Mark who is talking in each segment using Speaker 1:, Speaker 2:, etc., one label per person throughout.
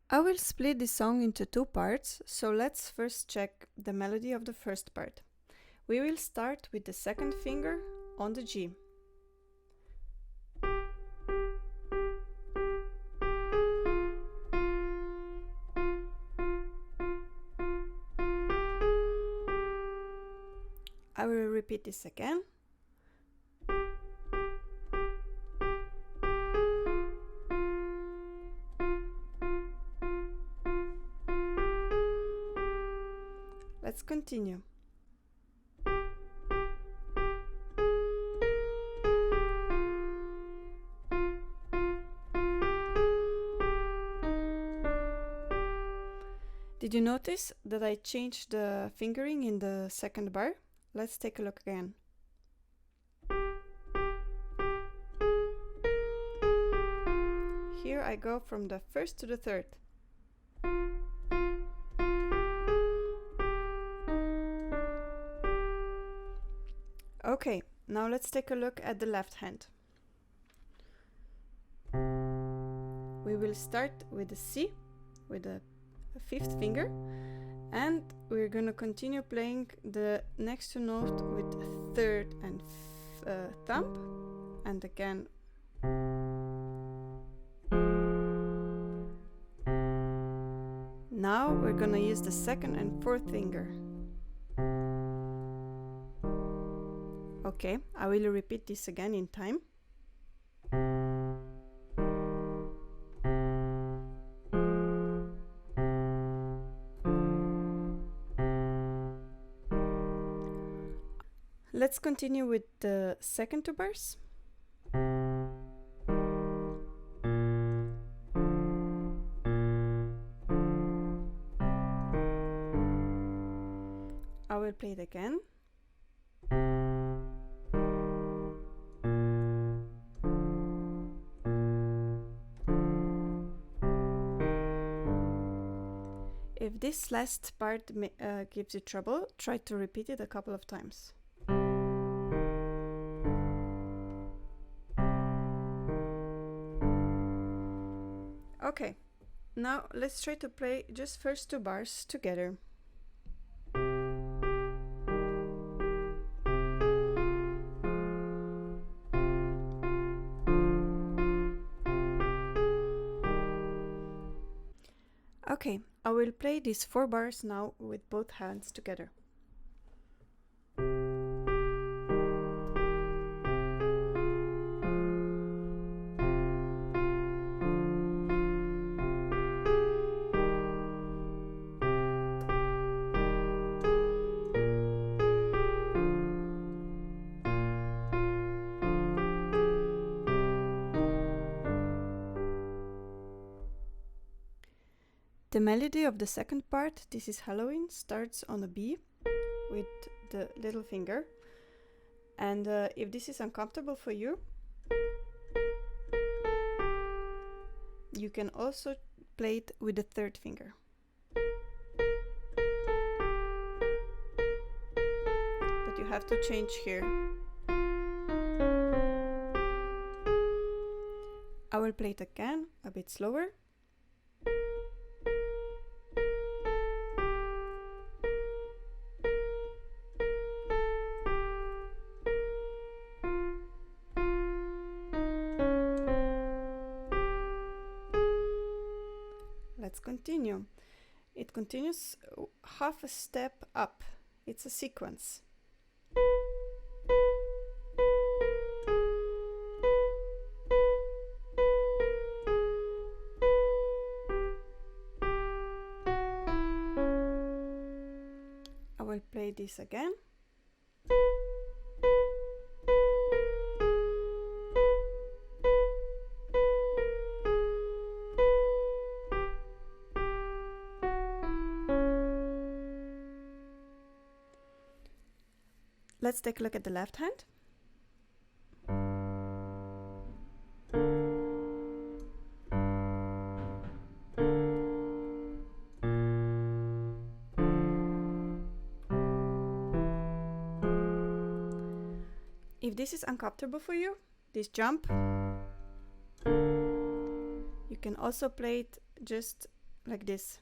Speaker 1: I will split this song into two parts, so let's first check the melody of the first part. We will start with the second finger on the G. I will repeat this again. Let's continue. Did you notice that I changed the fingering in the second bar? Let's take a look again. Here I go from the first to the third. Okay, now let's take a look at the left hand. We will start with the C, with the fifth finger, and we're gonna continue playing the next two notes with third and thumb, and again now we're gonna use the second and fourth finger. Okay, I will repeat this again in time. Let's continue with the second two bars. I will play it again. If this last part gives you trouble, try to repeat it a couple of times. Okay, now let's try to play just first two bars together. Okay, I will play these 4 bars now with both hands together. The melody of the second part, This Is Halloween, starts on a B with the little finger. And if this is uncomfortable for you, you can also play it with the third finger. But you have to change here. I will play it again, a bit slower. Let's continue. It continues half a step up. It's a sequence. I will play this again. Let's take a look at the left hand. If this is uncomfortable for you, this jump, you can also play it just like this.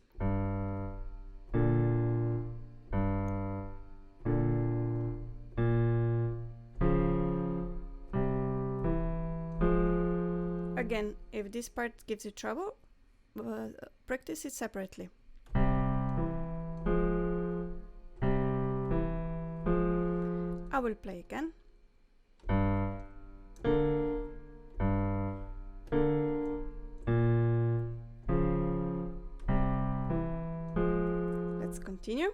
Speaker 1: Again, if this part gives you trouble, practice it separately. I will play again. Let's continue.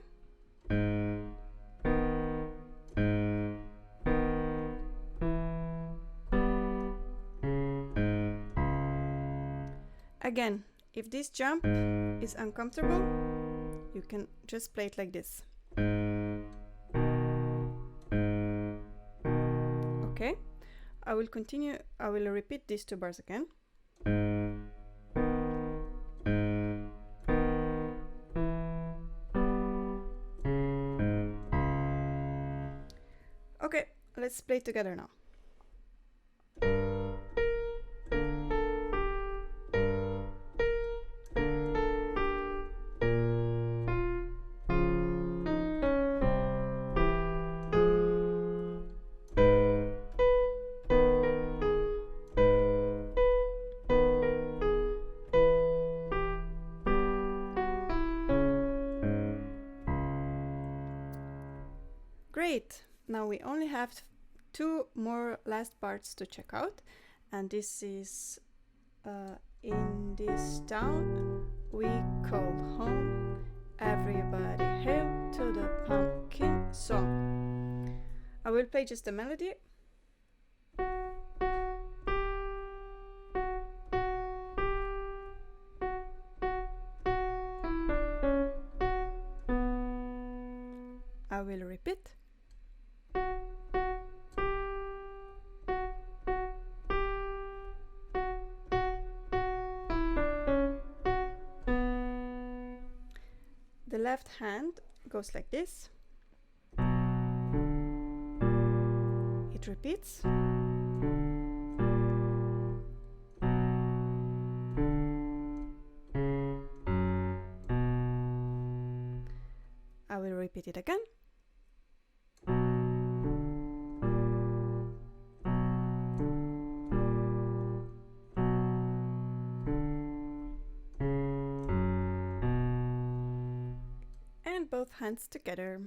Speaker 1: Again, if this jump is uncomfortable, you can just play it like this. Okay, I will continue. I will repeat these 2 bars again. Okay, let's play together now. Great! Now we only have 2 more last parts to check out, and this is in this town we call home. Everybody hail to the pumpkin song. I will play just the melody. I will repeat. The left hand goes like this. It repeats. I will repeat it again. And both hands together.